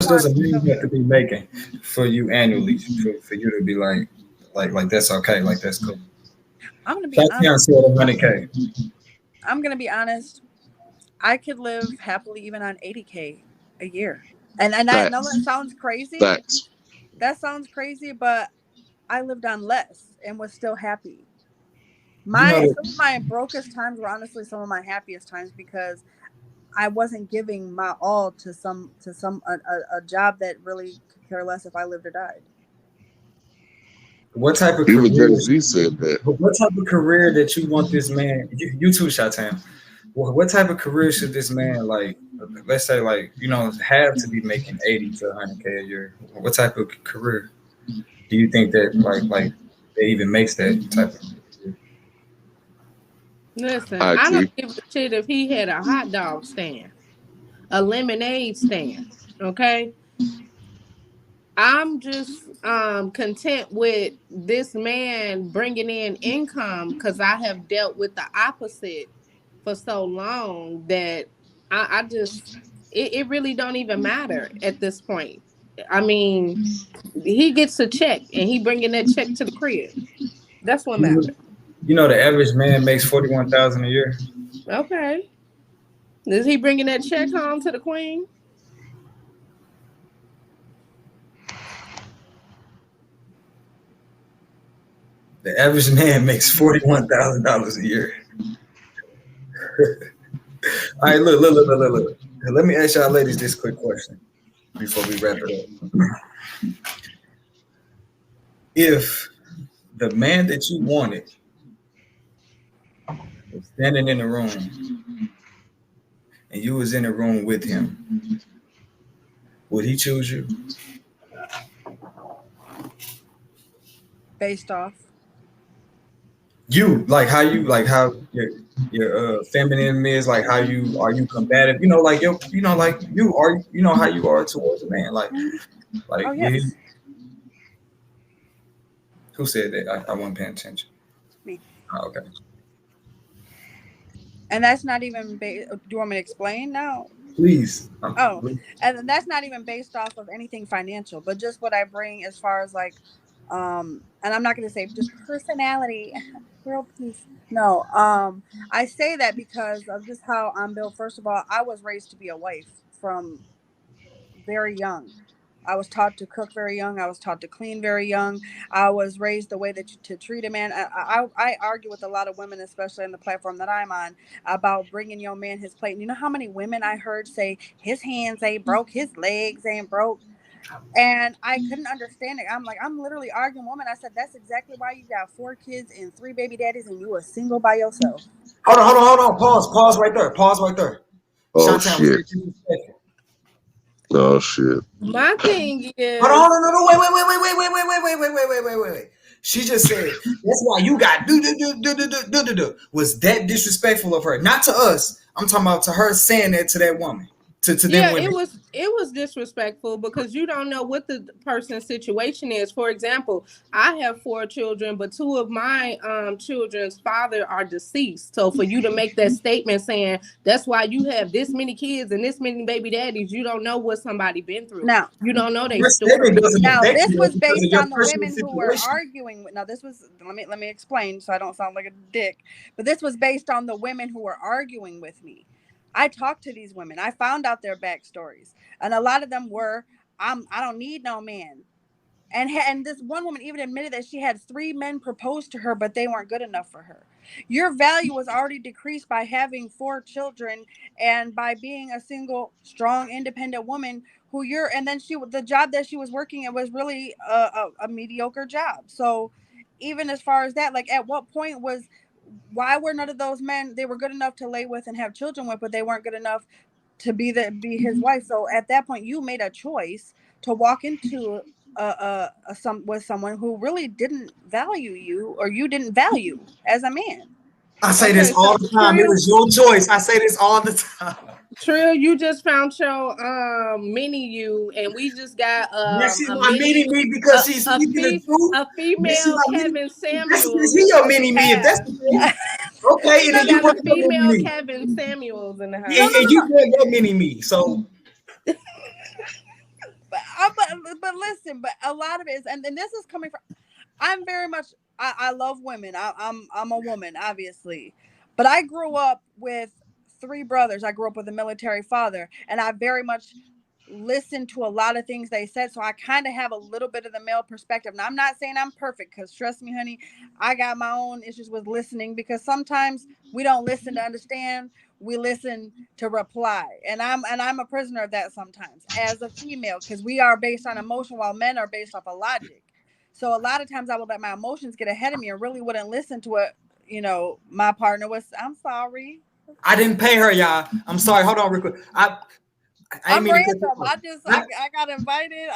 does a man have to be making for you annually for you to be like that's okay, like that's cool? I'm gonna be Shot honest. down said 100K. I'm gonna be honest. I could live happily even on 80K a year. And I know that Facts. sounds crazy. Facts. That sounds crazy, but I lived on less and was still happy. You know My that some of my brokest times were honestly some of my happiest times because I wasn't giving my all to some a job that really could care less if I lived or died. what type of Even career Jay Z said that. what type of career that you want this man you too, Shatan. What type of career should this man like let's say like have to be making 80 to 100K a year? What type of career do you think that like that even makes that type of career? Listen, I don't IT. give a shit if he had a hot dog stand, a lemonade stand. Okay, I'm just content with this man bringing in income because I have dealt with the opposite for so long that I just it really don't even matter at this point. I mean, he gets a check and he bringing that check to the crib. That's what You matters. you know the average man makes 41,000 a year. Okay, is he bringing that check home to the queen? The average man makes $41,000 a year. All right, look. Let me ask y'all ladies this quick question before we wrap it up. If the man that you wanted was standing in the room and you was in the room with him, would he choose you? Based off. You like how your feminine is, like how you are, you combative, like like you are, how you are towards a man, Oh like would he, yes, who said that? I wasn't paying attention. me. Oh, okay. And that's not even. Do you want me to explain now? Please. Oh, and that's not even based off of anything financial, but just what I bring as far as like, and I'm not going to say just personality, world peace. No, I say that because of just how I'm built. First of all, I was raised to be a wife from very young. I was taught to cook very young. I was taught to clean very young. I was raised the way that to treat a man. I argue with a lot of women, especially on the platform that I'm on, about bringing your man his plate. And you know how many women I heard say his hands ain't broke, his legs ain't broke, and I couldn't understand it. I'm like, I'm literally arguing, woman. I said that's exactly why you got 4 kids and 3 baby daddies, and you are single by yourself. Hold on. Pause right there. Oh Shantan was shit. disrespectful. Oh shit. My thing Hold on, is, no, wait. She just said that's why you got do. Was that disrespectful of her? Not to us. I'm talking about to her saying that to that woman, to them yeah, women. it was disrespectful because you don't know what the person's situation is. For example, I have 4 children, but 2 of my children's father are deceased. So for you to make that statement saying that's why you have this many kids and this many baby daddies, you don't know what somebody been through. Now, You don't know their Your statement story. doesn't now affect this you though was because of based your on the personal women who were situation. arguing with. Now this was let me explain so I don't sound like a dick. But this was based on the women who were arguing with me. I talked to these women. I found out their backstories, and a lot of them were, I don't need no man. And this one woman even admitted that she had 3 men propose to her, but they weren't good enough for her. Your value was already decreased by having 4 children and by being a single, strong, independent woman who you're. And then the job that she was working at was really a mediocre job. So even as far as that, like at what point was why were none of those men they were good enough to lay with and have children with, but they weren't good enough to be his wife. So at that point, you made a choice to walk into some with someone who really didn't value you, or you didn't value as a man. I say this Okay, all so the time. It was your choice. I say this all the time. Trill, you just found your mini you, and we just got Yeah, she's a my mini mini me because she's speaking the truth. a Yeah, she's female my mini. Kevin That's Samuels he your in mini the me. If that's house. the case, okay. And We then you got a brought your mini female me, Kevin Samuels in the and, house. No, and you brought your mini me. So but listen, but a lot of it is, and this is coming from. I'm very much. I love women. I'm a woman, obviously, but I grew up with 3 brothers. I grew up with a military father, and I very much listened to a lot of things they said. So I kind of have a little bit of the male perspective. Now I'm not saying I'm perfect, because trust me, honey, I got my own issues with listening, because sometimes we don't listen to understand. We listen to reply, and I'm a prisoner of that sometimes as a female, because we are based on emotion while men are based off of logic. So a lot of times I would let my emotions get ahead of me and really wouldn't listen to what, my partner was. I'm sorry. I didn't pay her, y'all. I'm sorry. Hold on, real quick. I didn't I'm mean to cut you random. off. I got invited.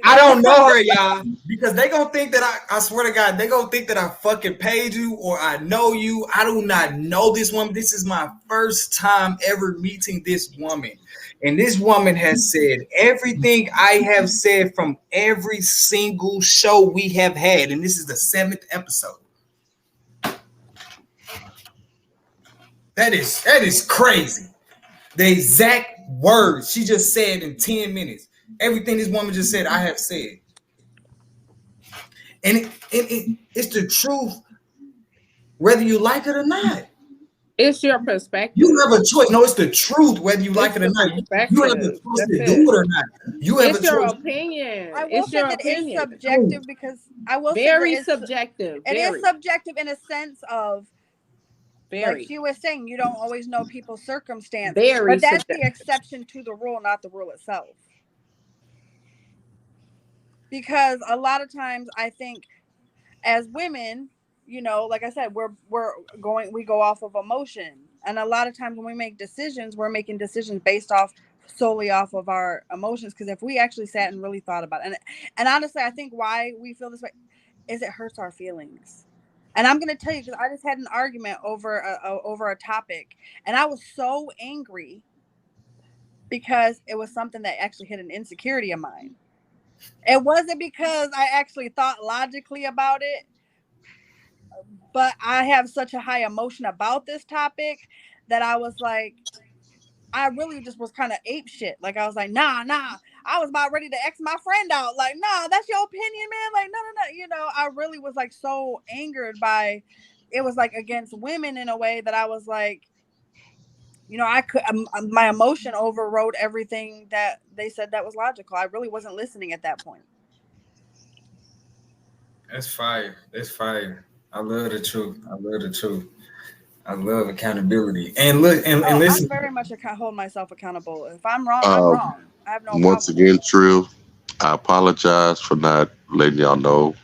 I don't know her, y'all, because they gonna think that I swear to God, they gonna think that I fucking paid you or I know you. I do not know this woman. This is my first time ever meeting this woman. And this woman has said everything I have said from every single show we have had. And this is the 7th episode. That is crazy. The exact words she just said in 10 minutes. Everything this woman just said, I have said. And it's the truth, whether you like it or not. It's your perspective. You have a choice. No, it's the truth, whether you like it or not. You have the choice to do it or not. You have It's a your choice. opinion. I will It's say your that opinion. it's subjective, because I will very say that subjective. It is subjective in a sense of, very. like she was saying, you don't always know people's circumstance, Very but that's subjective. the exception to the rule, not the rule itself. Because a lot of times I think as women, like I said, we go off of emotion. And a lot of times when we make decisions, we're making decisions based solely off of our emotions. Because if we actually sat and really thought about it, and honestly, I think why we feel this way is it hurts our feelings. And I'm going to tell you, because I just had an argument over a topic, and I was so angry because it was something that actually hit an insecurity of mine. It wasn't because I actually thought logically about it, but I have such a high emotion about this topic that I was like, I really just was kind of ape shit. Like I was like, nah. I was about ready to X my friend out. Like, nah, that's your opinion, man. Like, no. I really was like so angered by it. Was like against women in a way that I was like, I could, my emotion overrode everything that they said that was logical. I really wasn't listening at that point. That's fire. That's fire. I love the truth. I love accountability. And look and listen. I'm very much hold myself accountable. If I'm wrong, I'm wrong. I have no problem. Once again, Trill, I apologize for not letting y'all know.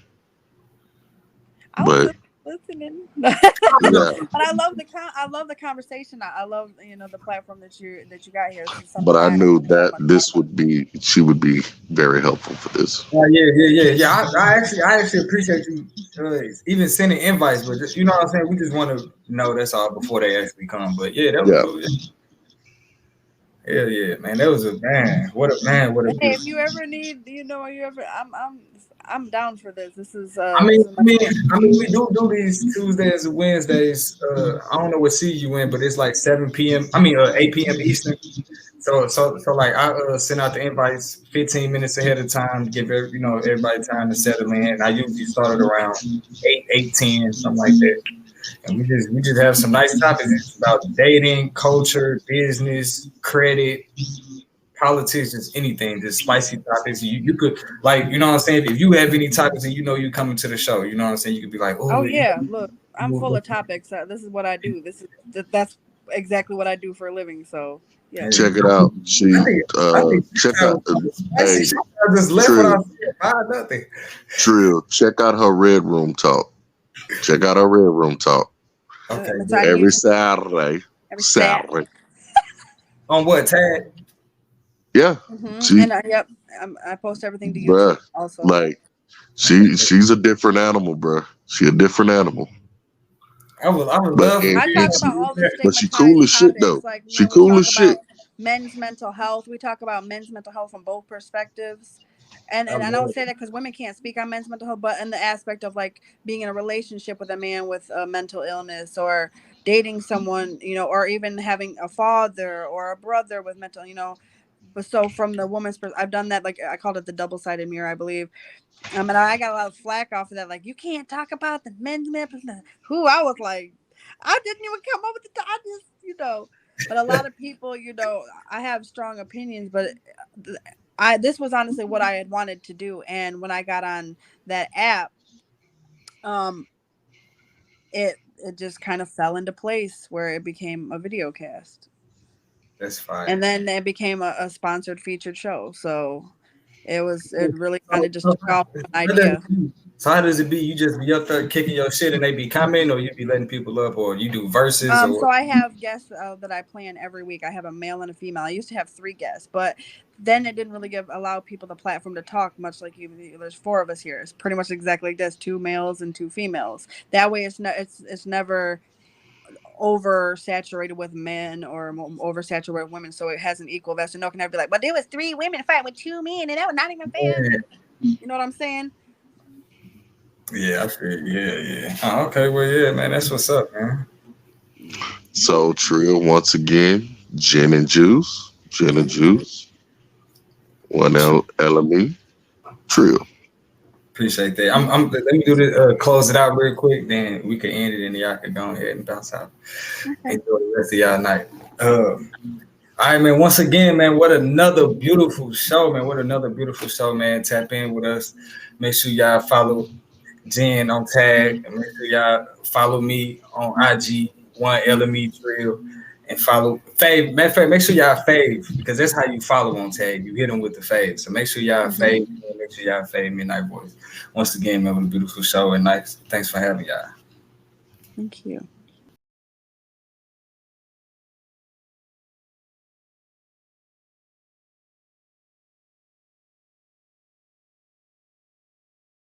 But listening. yeah. But I love the conversation. I love the platform that you got here. But I knew that she would be very helpful for this. Yeah. I actually appreciate you even sending invites, but just, you know what I'm saying. We just want to know, that's all, before they actually come. But yeah, that was cool. Yeah, man. That was a man. What a man. What a. Hey, if you ever need, I'm down for this. This is. I mean, we do these Tuesdays and Wednesdays. I don't know what city you in, but it's like 7 p.m. 8 p.m. Eastern. So like I send out the invites 15 minutes ahead of time to give everybody time to settle in. I usually start at around 8:10, something like that. And we just have some nice topics. It's about dating, culture, business, credit, politics, just anything, just spicy topics. You could, like, you know what I'm saying? If you have any topics and you coming to the show, you know what I'm saying? You could be like, oh yeah, look, I'm full of topics. This is what I do. That's exactly what I do for a living. So yeah. Check it out. Check out. Hey, just left without saying nothing. Trill, check out her Red Room talk. Check out her Red Room talk. Okay. Every Saturday. Saturday. On what, Tad? Yeah. Mm-hmm. And I post everything to YouTube also. Like, she's a different animal, bruh. She a different animal. I would love. I talk about all this, but she cool as shit though. Like, she cool as shit. Men's mental health. We talk about men's mental health from both perspectives. And I don't say that because women can't speak on men's mental health, but in the aspect of like being in a relationship with a man with a mental illness, or dating someone, or even having a father or a brother with mental, but so from the woman's perspective, I've done that, like I called it the double-sided mirror, I believe. And I got a lot of flack off of that, like, you can't talk about the men's nipples. Who I was like, I didn't even come up with the I just, but a lot of people, I have strong opinions, but this was honestly what I had wanted to do. And when I got on that app, it just kind of fell into place where it became a video cast. That's fine. And then it became a sponsored featured show. So it really kind of just took off an idea. So how does it be? You just be up there kicking your shit and they be commenting, or you be letting people up, or you do verses? So I have guests that I plan every week. I have a male and a female. I used to have 3 guests, but then it didn't really allow people the platform to talk much like you. There's 4 of us here. It's pretty much exactly like this: 2 males and 2 females. That way, it's never oversaturated with men or oversaturated with women, so it has an equal vest. And no can ever be like, but there was 3 women fighting with 2 men, and that was not even fair. Yeah. You know what I'm saying? Yeah, I feel. Yeah. Oh, okay, well, yeah, man, that's what's up, man. So, Trill, once again, gin and juice, 1 LME, Trill. Appreciate that. Let me do this. Close it out real quick, then we can end it, and y'all can go ahead and bounce out. Okay. Enjoy the rest of y'all night. All right, man. Once again, man, what another beautiful show, man. Tap in with us. Make sure y'all follow Jen on tag, and make sure y'all follow me on IG, 1 LME Trill, and follow fave. Matter of fact, make sure y'all fave, because that's how you follow on tag. You hit them with the fave. So make sure y'all fave. Make sure y'all fave Midnight Voice. Once again, man, what a beautiful show, and nice. Thanks for having y'all. Thank you.